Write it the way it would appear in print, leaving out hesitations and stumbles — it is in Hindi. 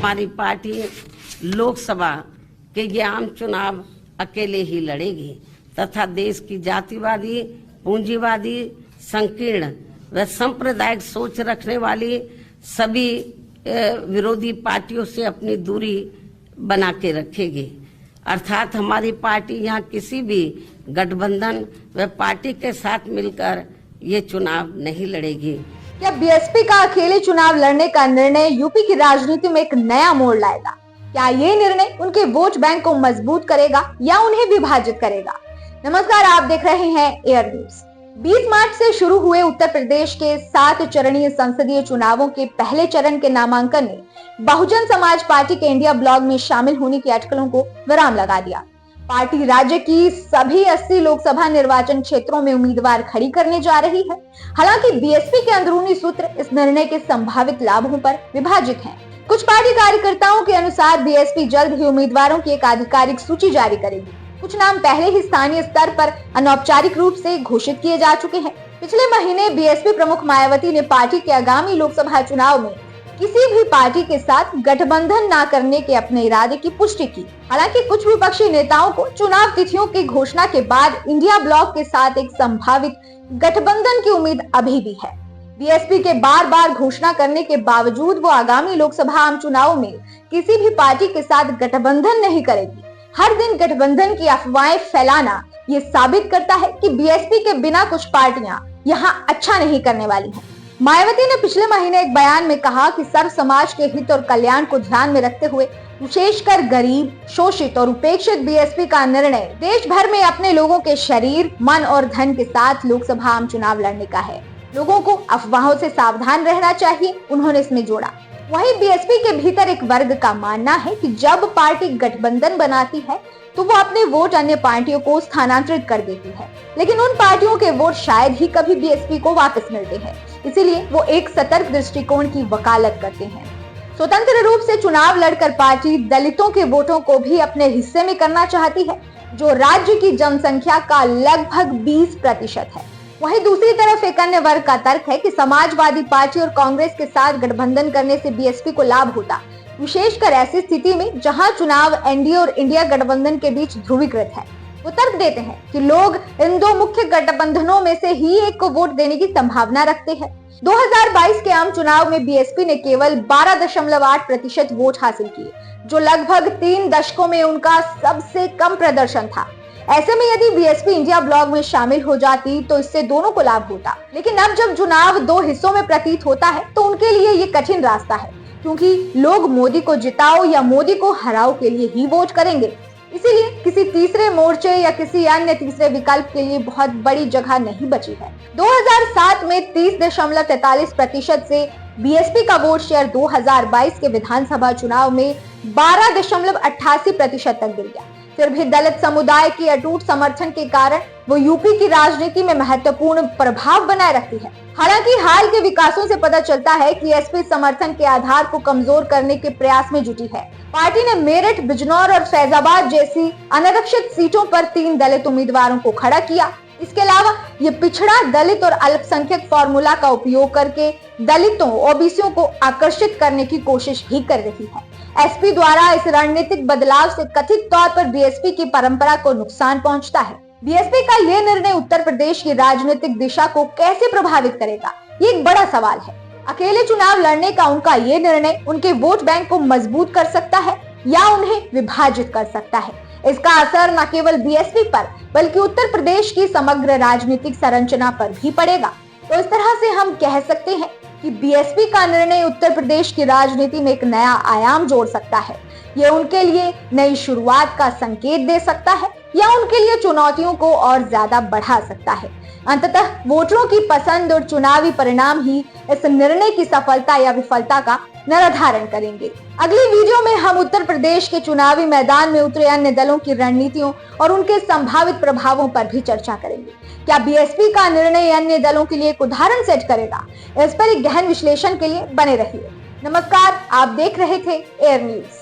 हमारी पार्टी लोकसभा के ये आम चुनाव अकेले ही लड़ेगी तथा देश की जातिवादी, पूंजीवादी, संकीर्ण व सांप्रदायिक सोच रखने वाली सभी विरोधी पार्टियों से अपनी दूरी बना के रखेगी। अर्थात हमारी पार्टी यहाँ किसी भी गठबंधन व पार्टी के साथ मिलकर ये चुनाव नहीं लड़ेगी। क्या बीएसपी का अकेले चुनाव लड़ने का निर्णय यूपी की राजनीति में एक नया मोड़ लाएगा? क्या ये निर्णय उनके वोट बैंक को मजबूत करेगा या उन्हें विभाजित करेगा? नमस्कार, आप देख रहे हैं एयर न्यूज। 20 मार्च से शुरू हुए उत्तर प्रदेश के 7 चरणीय संसदीय चुनावों के पहले चरण के नामांकन ने बहुजन समाज पार्टी के इंडिया ब्लॉक में शामिल होने की अटकलों को विराम लगा दिया। पार्टी राज्य की सभी 80 लोकसभा निर्वाचन क्षेत्रों में उम्मीदवार खड़ी करने जा रही है। हालांकि बीएसपी के अंदरूनी सूत्र इस निर्णय के संभावित लाभों पर विभाजित हैं। कुछ पार्टी कार्यकर्ताओं के अनुसार बीएसपी जल्द ही उम्मीदवारों की एक आधिकारिक सूची जारी करेगी। कुछ नाम पहले ही स्थानीय स्तर पर अनौपचारिक रूप से घोषित किए जा चुके हैं। पिछले महीने बीएसपी प्रमुख मायावती ने पार्टी के आगामी लोकसभा चुनाव में किसी भी पार्टी के साथ गठबंधन न करने के अपने इरादे की पुष्टि की। हालांकि कुछ विपक्षी नेताओं को चुनाव तिथियों की घोषणा के बाद इंडिया ब्लॉक के साथ एक संभावित गठबंधन की उम्मीद अभी भी है। बीएसपी के बार बार घोषणा करने के बावजूद वो आगामी लोकसभा आम चुनाव में किसी भी पार्टी के साथ गठबंधन नहीं करेगी। हर दिन गठबंधन की अफवाहें फैलाना ये साबित करता है कि बीएसपी के बिना कुछ पार्टियां यहाँ अच्छा नहीं करने वाली हैं। मायावती ने पिछले महीने एक बयान में कहा कि सर्व समाज के हित और कल्याण को ध्यान में रखते हुए विशेषकर गरीब, शोषित और उपेक्षित बीएसपी का निर्णय देश भर में अपने लोगों के शरीर, मन और धन के साथ लोकसभा आम चुनाव लड़ने का है। लोगों को अफवाहों से सावधान रहना चाहिए, उन्होंने इसमें जोड़ा। वहीं बीएसपी के भीतर एक वर्ग का मानना है कि जब पार्टी गठबंधन बनाती है तो वो अपने वोट अन्य पार्टियों को स्थानांतरित कर देती है, लेकिन उन पार्टियों के वोट शायद ही कभी बीएसपी को वापस मिलते हैं। इसीलिए वो एक सतर्क दृष्टिकोण की वकालत करते हैं। स्वतंत्र रूप से चुनाव लड़कर पार्टी दलितों के वोटों को भी अपने हिस्से में करना चाहती है, जो राज्य की जनसंख्या का लगभग 20% है। वहीं दूसरी तरफ एक अन्य वर्ग का तर्क है कि समाजवादी पार्टी और कांग्रेस के साथ गठबंधन करने से बीएसपी को लाभ होता, विशेषकर ऐसी स्थिति में जहां चुनाव एनडीए और इंडिया गठबंधन के बीच ध्रुवीकृत है। वो तर्क देते हैं कि लोग इन दो मुख्य गठबंधनों में से ही एक को वोट देने की संभावना रखते हैं। 2022 के आम चुनाव में बीएसपी ने केवल 12.8% वोट हासिल किए, जो लगभग 3 दशकों में उनका सबसे कम प्रदर्शन था। ऐसे में यदि बीएसपी इंडिया ब्लॉक में शामिल हो जाती तो इससे दोनों को लाभ होता, लेकिन अब जब चुनाव 2 हिस्सों में प्रतीत होता है तो उनके लिए ये कठिन रास्ता है, क्योंकि लोग मोदी को जिताओ या मोदी को हराओ के लिए ही वोट करेंगे। इसीलिए किसी तीसरे मोर्चे या किसी अन्य तीसरे विकल्प के लिए बहुत बड़ी जगह नहीं बची है। 2007 में 30.43% से बीएसपी का वोट शेयर 2022 के विधानसभा चुनाव में 12.88% तक गिर गया। फिर भी दलित समुदाय की अटूट समर्थन के कारण वो यूपी की राजनीति में महत्वपूर्ण प्रभाव बनाए रखती है। हालांकि हाल के विकासों से पता चलता है कि एसपी समर्थन के आधार को कमजोर करने के प्रयास में जुटी है। पार्टी ने मेरठ, बिजनौर और फैजाबाद जैसी अनारक्षित सीटों पर 3 दलित उम्मीदवारों को खड़ा किया। इसके अलावा ये पिछड़ा, दलित और अल्पसंख्यक फॉर्मूला का उपयोग करके दलितों, ओबीसियों को आकर्षित करने की कोशिश भी कर रही है। एसपी द्वारा इस रणनीतिक बदलाव से कथित तौर पर बीएसपी की परंपरा को नुकसान पहुंचता है। बीएसपी का यह निर्णय उत्तर प्रदेश की राजनीतिक दिशा को कैसे प्रभावित करेगा, ये एक बड़ा सवाल है। अकेले चुनाव लड़ने का उनका ये निर्णय उनके वोट बैंक को मजबूत कर सकता है या उन्हें विभाजित कर सकता है। इसका असर न केवल बीएसपी पर बल्कि उत्तर प्रदेश की समग्र राजनीतिक संरचना पर भी पड़ेगा। तो इस तरह से हम कह सकते हैं कि बीएसपी का निर्णय उत्तर प्रदेश की राजनीति में एक नया आयाम जोड़ सकता है। ये उनके लिए नई शुरुआत का संकेत दे सकता है या उनके लिए चुनौतियों को और ज्यादा बढ़ा सकता है। अंततः वोटरों की पसंद और चुनावी परिणाम ही इस निर्णय की सफलता या विफलता का निर्धारण करेंगे। अगली वीडियो में हम उत्तर प्रदेश के चुनावी मैदान में उतरे अन्य दलों की रणनीतियों और उनके संभावित प्रभावों पर भी चर्चा करेंगे। क्या बीएसपी का निर्णय अन्य दलों के लिए एक उदाहरण सेट करेगा? इस पर एक गहन विश्लेषण के लिए बने रहिए। नमस्कार, आप देख रहे थे एयर न्यूज।